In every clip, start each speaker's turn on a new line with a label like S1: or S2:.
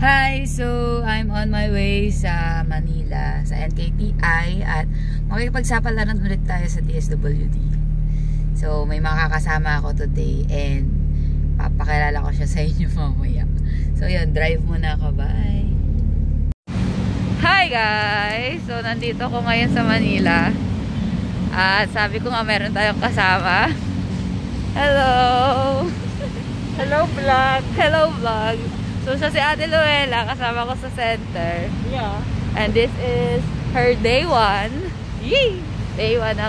S1: Hi! So, I'm on my way sa Manila, sa NKTI, at makikipagsapalaran ulit tayo sa DSWD. So, may makakasama ako today and papakilala ko siya sa inyo mamaya. So, yun, drive muna ako. Bye! Hi guys! So, nandito ko ngayon sa Manila. At sabi ko nga meron tayong kasama. Hello!
S2: Hello vlog!
S1: Hello vlog! So, siya si Ate Luella, kasama ko sa center.
S2: Yeah.
S1: And this is her day 1. Yay! Day 1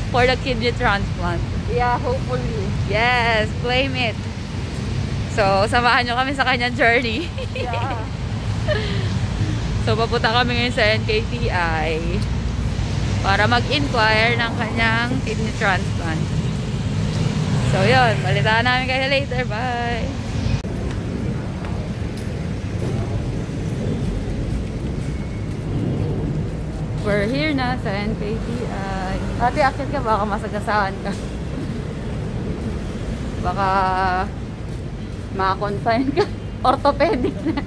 S1: for the kidney transplant.
S2: Yeah, hopefully.
S1: Yes, claim it. So, samahan nyo kami sa kanyang journey.
S2: Yeah.
S1: So, papunta kami ngayon sa NKTI para mag-inquire ng kanyang kidney transplant. So, yun. Balitaan namin kayo later. Bye! We're here na sa NKTI. Ate, akit ka, baka masagasaan ka. Baka maka-confine ka. Orthopedic na.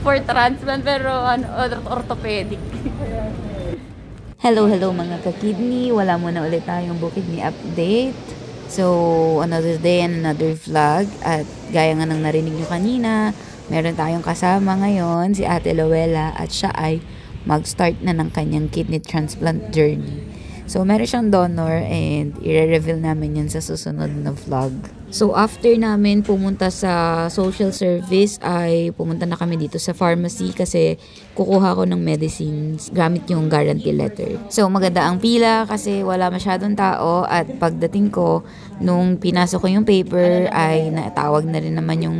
S1: For transplant, pero orthopedic. Hello mga ka-kidney. Wala muna ulit tayong bukid ni update. So, another day and another vlog. At gaya nga ng narinig nyo kanina, meron tayong kasama ngayon, si Ate Luella, at siya ay mag-start na ng kanyang kidney transplant journey. So, meron siyang donor and i-reveal namin yan sa susunod na vlog. So, after namin pumunta sa social service, ay pumunta na kami dito sa pharmacy kasi kukuha ko ng medicines gamit yung guarantee letter. So, maganda ang pila kasi wala masyadong tao at pagdating ko, nung pinasok ko yung paper, ay natawag na rin naman yung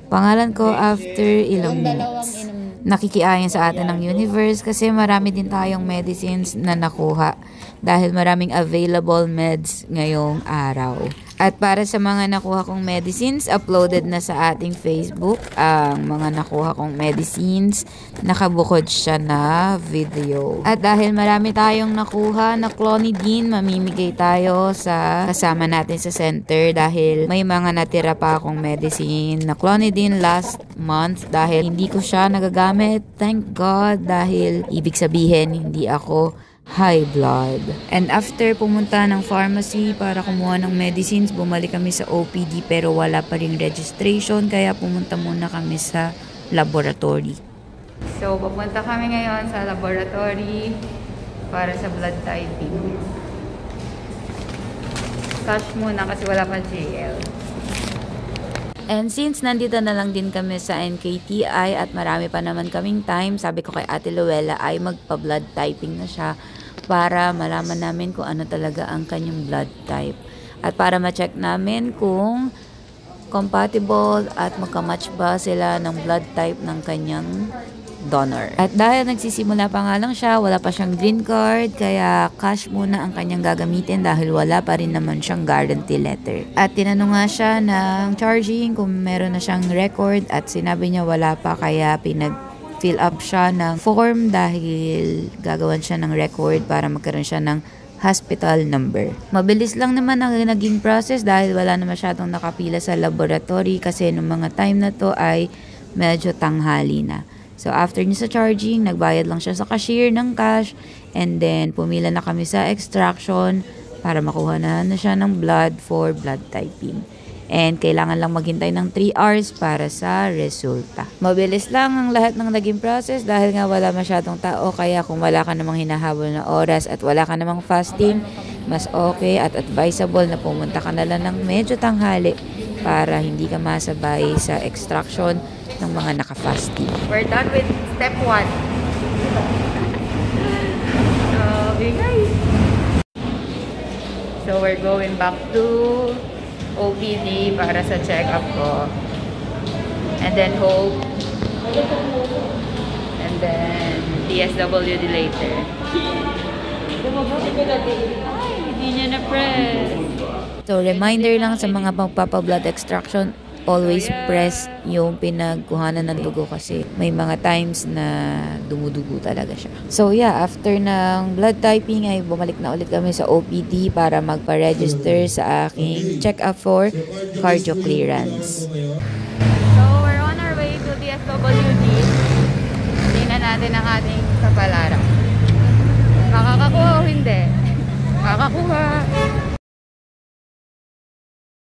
S1: pangalan ko after ilang minutes. Nakikiayan sa atin ng universe kasi marami din tayong medicines na nakuha dahil maraming available meds ngayong araw. At para sa mga nakuha kong medicines, uploaded na sa ating Facebook ang mga nakuha kong medicines. Nakabukod siya na video. At dahil marami tayong nakuha na clonidine, mamimigay tayo sa kasama natin sa center dahil may mga natira pa akong medicine na clonidine last month dahil hindi ko siya nagagamit. Thank God, dahil ibig sabihin hindi ako high blood. And after pumunta ng pharmacy para kumuha ng medicines, bumalik kami sa OPD pero wala pa ring registration kaya pumunta muna kami sa laboratory. So, pupunta kami ngayon sa laboratory para sa blood typing. Cash muna kasi wala pa GL. And since nandito na lang din kami sa NKTI at marami pa naman kaming time, sabi ko kay Ate Luella ay magpa-blood typing na siya para malaman namin kung ano talaga ang kanyang blood type. At para ma-check namin kung compatible at magka-match ba sila ng blood type ng kanyang donor. At dahil nagsisimula pa nga lang siya, wala pa siyang green card, kaya cash muna ang kanyang gagamitin dahil wala pa rin naman siyang guarantee letter. At tinanong nga siya ng charging kung meron na siyang record at sinabi niya wala pa kaya fill up siya ng form dahil gagawan siya ng record para magkaroon siya ng hospital number. Mabilis lang naman ang naging process dahil wala na masyadong nakapila sa laboratory kasi nung mga time na to ay medyo tanghali na. So after niya sa charging, nagbayad lang siya sa cashier ng cash and then pumila na kami sa extraction para makuha na siya ng blood for blood typing. And kailangan lang maghintay ng 3 hours para sa resulta. Mabilis lang ang lahat ng naging process dahil nga wala masyadong tao. Kaya kung wala ka namang hinahabol na oras at wala ka namang fasting, mas okay at advisable na pumunta ka na lang ng medyo tanghali para hindi ka masabay sa extraction ng mga naka-fasting. We're done with step 1. Okay guys. So we're going back to OPD para sa check-up ko. And then hope. And then DSWD later. Ay, hindi niya na-press. So, reminder lang sa mga pagpapa-blood extraction, always press yung pinagkuhanan ng dugo kasi may mga times na dumudugo talaga siya. So yeah, after ng blood typing ay bumalik na ulit kami sa OPD para magpa-register sa aking check-up for cardio clearance. So we're on our way to natin ang ating kapalaran. Makakakuha o hindi? Makakakuha.